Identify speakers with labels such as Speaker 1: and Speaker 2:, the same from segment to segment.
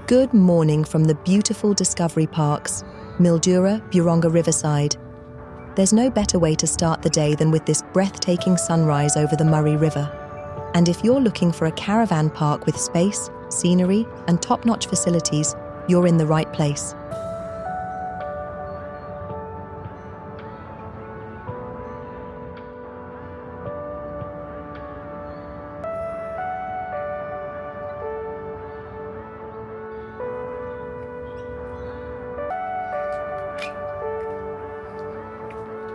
Speaker 1: Good morning from the beautiful Discovery Parks, Mildura, Buronga Riverside. There's no better way to start the day than with this breathtaking sunrise over the Murray River. And if you're looking for a caravan park with space, scenery, and top-notch facilities, you're in the right place.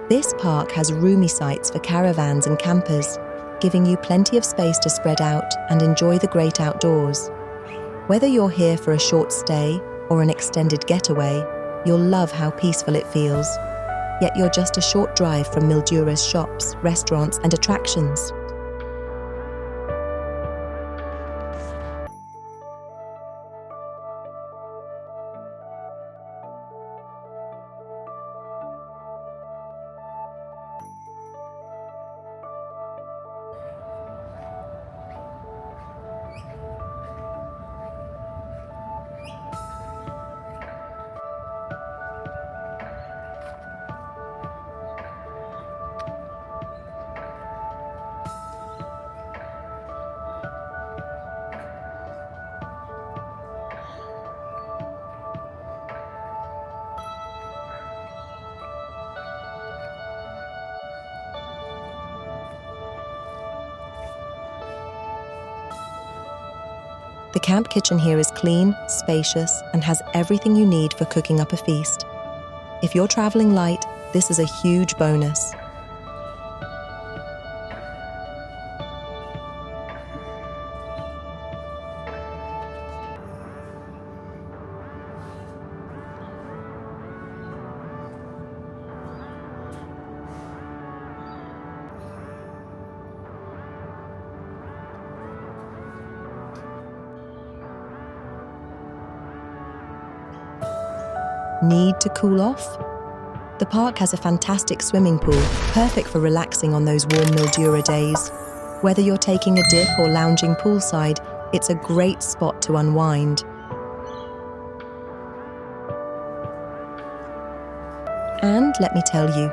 Speaker 1: This park has roomy sites for caravans and campers, giving you plenty of space to spread out and enjoy the great outdoors. Whether you're here for a short stay or an extended getaway, you'll love how peaceful it feels. Yet you're just a short drive from Mildura's shops, restaurants, and attractions. The camp kitchen here is clean, spacious, and has everything you need for cooking up a feast. If you're traveling light, this is a huge bonus. Need to cool off? The park has a fantastic swimming pool, perfect for relaxing on those warm Mildura days. Whether you're taking a dip or lounging poolside, it's a great spot to unwind. And let me tell you,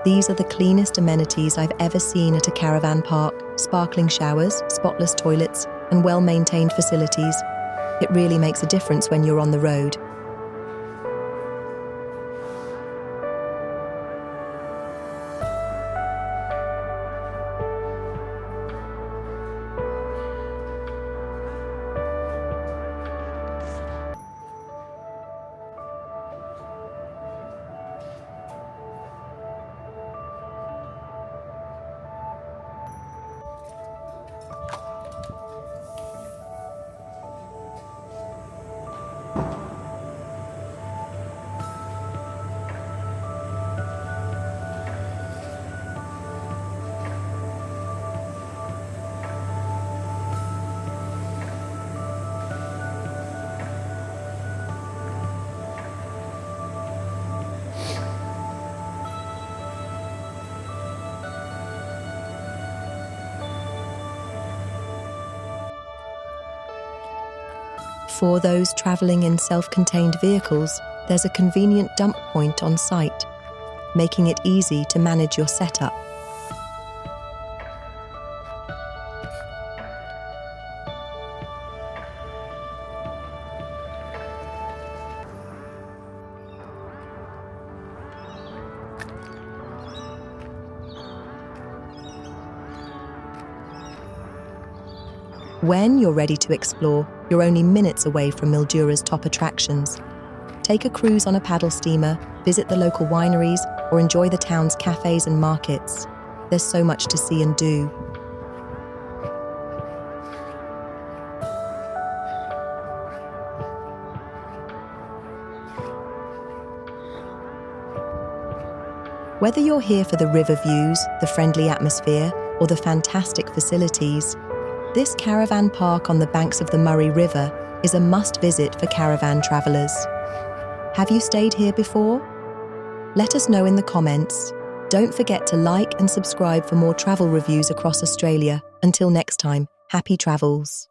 Speaker 1: these are the cleanest amenities I've ever seen at a caravan park. Sparkling showers, spotless toilets, and well-maintained facilities. It really makes a difference when you're on the road. For those traveling in self-contained vehicles, there's a convenient dump point on site, making it easy to manage your setup. When you're ready to explore, you're only minutes away from Mildura's top attractions. Take a cruise on a paddle steamer, visit the local wineries, or enjoy the town's cafes and markets. There's so much to see and do. Whether you're here for the river views, the friendly atmosphere, or the fantastic facilities, this caravan park on the banks of the Murray River is a must-visit for caravan travelers. Have you stayed here before? Let us know in the comments. Don't forget to like and subscribe for more travel reviews across Australia. Until next time, happy travels.